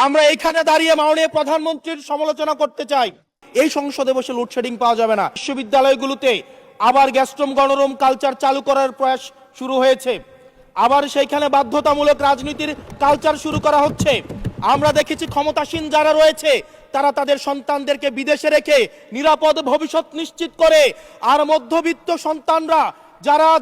আমরা এখানে দাঁড়িয়ে মাননীয় প্রধানমন্ত্রীর সমালোচনা করতে চাই। এই সংসদে বসে লোডশেডিং পাওয়া যাবে না। বিশ্ববিদ্যালয়গুলোতে আবার গ্যাস্ট্রম গণরুম কালচার চালু করার প্রয়াস শুরু হয়েছে। আবার সেইখানে বাধ্যতামূলক রাজনীতির কালচার শুরু করা হচ্ছে। আমরা দেখেছি ক্ষমতাসীন যারা রয়েছে তারা তাদের সন্তানদেরকে বিদেশে রেখে নিরাপদ ভবিষ্যৎ নিশ্চিত করে, আর মধ্যবিত্ত সন্তানরা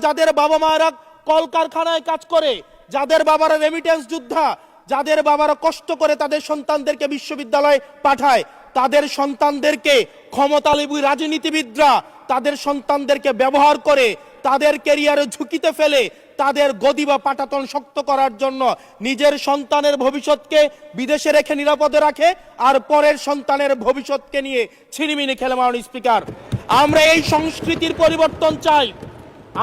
যাদের বাবা মায়েরা কলকারখানায় কাজ করে, যাদের বাবারা রেমিটেন্স যোদ্ধা, যাদের বাবারা কষ্ট করে তাদের সন্তানদেরকে বিশ্ববিদ্যালয়ে পাঠায়, তাদের সন্তানদেরকে ক্ষমতালোভী রাজনীতিবিদরা তাদের সন্তানদেরকে ব্যবহার করে তাদের ক্যারিয়ারে ঝুঁকিতে ফেলে তাদের গদি বা পাটাতন শক্ত করার জন্য নিজের সন্তানের ভবিষ্যৎকে বিদেশে রেখে নিরাপদে রাখে, আর পরের সন্তানের ভবিষ্যৎকে নিয়ে ছিনিমিনি খেলে। মাননীয় স্পিকার, আমরা এই সংস্কৃতির পরিবর্তন চাই।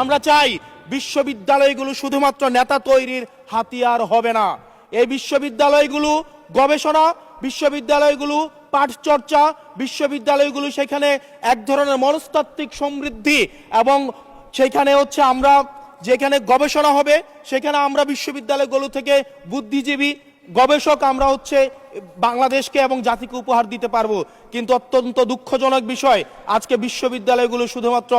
আমরা চাই বিশ্ববিদ্যালয়গুলো শুধুমাত্র নেতা তৈরির হাতিয়ার হবে না। এই বিশ্ববিদ্যালয়গুলো গবেষণা, বিশ্ববিদ্যালয়গুলো পাঠ চর্চা, বিশ্ববিদ্যালয়গুলো সেখানে এক ধরনের মনস্তাত্ত্বিক সমৃদ্ধি, এবং সেখানে হচ্ছে আমরা যেখানে গবেষণা হবে সেখানে আমরা বিশ্ববিদ্যালয়গুলো থেকে বুদ্ধিজীবী গবেষক আমরা হচ্ছে বাংলাদেশকে এবং জাতিকে উপহার দিতে পারবো। কিন্তু অত্যন্ত দুঃখজনক বিষয়, আজকে বিশ্ববিদ্যালয়গুলো শুধুমাত্র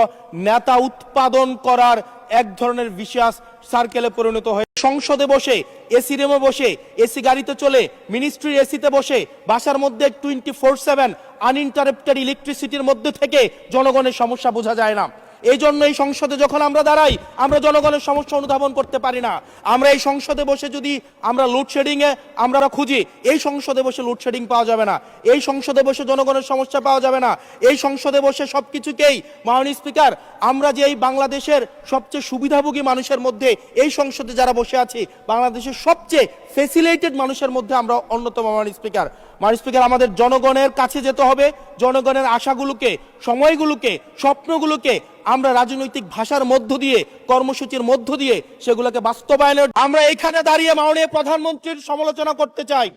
নেতা উৎপাদন করার এক ধরনের বিশেষ সার্কেলে পরিণত হয়ে সংসদে বসে, এসি রুমে বসে, এসি গাড়িতে চলে, মিনিস্ট্রির এসিতে বসে, বাসার মধ্যে 24/7 আনইন্টারাপ্টেড ইলেকট্রিসিটির মধ্যে থেকে জনগণের সমস্যা বোঝা যায় না। এই জন্য এই সংসদে যখন আমরা দাঁড়াই আমরা জনগণের সমস্যা অনুধাবন করতে পারি না। আমরা এই সংসদে বসে যদি আমরা লোডশেডিং এ আমরা খুঁজি, এই সংসদে বসে লোডশেডিং পাওয়া যাবে না, এই সংসদে বসে জনগণের সমস্যা পাওয়া যাবে না, এই সংসদে বসে সবকিছুকেই মাননীয় স্পিকার আমরা যে এই বাংলাদেশের সবচেয়ে সুবিধাভোগী মানুষের মধ্যে এই সংসদে যারা বসে আছি বাংলাদেশের সবচেয়ে ফেসিলিটেড মানুষের মধ্যে আমরা অন্যতম। মাননীয় স্পিকার, আমাদের জনগণের কাছে যেতে হবে, জনগণের আশাগুলোকে, সময়গুলোকে, স্বপ্নগুলোকে আমরা রাজনৈতিক ভাষার মধ্য দিয়ে, কর্মসূচির মধ্য দিয়ে সেগুলোকে বাস্তবায়নের। আমরা এখানে দাঁড়িয়ে মাননীয় প্রধানমন্ত্রীর সমালোচনা করতে চাই।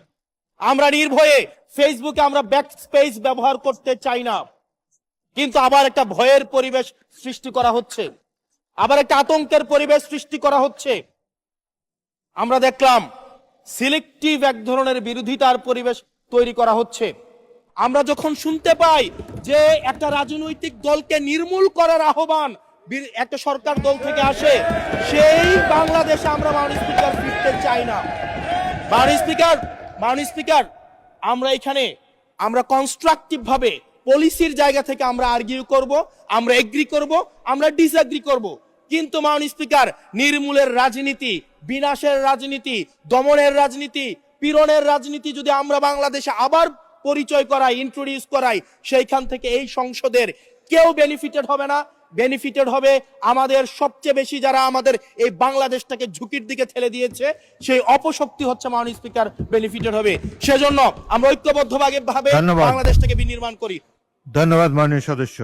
আমরা নির্ভয়ে ফেসবুকে আমরা ব্যাকস্পেস ব্যবহার করতে চাই না, কিন্তু আবার একটা ভয়ের পরিবেশ সৃষ্টি করা হচ্ছে, আবার একটা আতঙ্কের পরিবেশ সৃষ্টি করা হচ্ছে। আমরা দেখলাম সিলেক্টিভ এক ধরনের বিরোধিতার পরিবেশ তৈরি করা হচ্ছে। আমরা যখন শুনতে পাই যে একটা রাজনৈতিক দলকে নির্মূল করার আহ্বান একটা সরকার দল থেকে আসে, সেই বাংলাদেশে আমরা মাননীয় স্পিকার ফিরতে চাই না। মাননীয় স্পিকার, আমরা এখানে আমরা কনস্ট্রাকটিভ ভাবে পলিসির জায়গা থেকে আমরা আর্গিউ করব, আমরা এগ্রি করব, আমরা ডিসএগ্রি করব, কিন্তু মাননীয় স্পিকার নির্মূলের রাজনীতি, বিনাশের রাজনীতি, দমনের রাজনীতি, পীড়নের রাজনীতি যদি আমরা বাংলাদেশে আবার পরিচয় করাই, ইন্ট্রোডিউস করাই, সেইখান থেকে এই সংসদের কেউ বেনিফিটেড হবে না। বেনিফিটেড হবে আমাদের সবচেয়ে বেশি যারা আমাদের এই বাংলাদেশটাকে ঝুঁকির দিকে ঠেলে দিয়েছে, সেই অপশক্তি হচ্ছে মাননীয় স্পিকার বেনিফিটেড হবে। সেজন্য আমরা ঐক্যবদ্ধভাবে বাংলাদেশটাকে বিনির্মাণ করি। ধন্যবাদ মাননীয় সদস্য।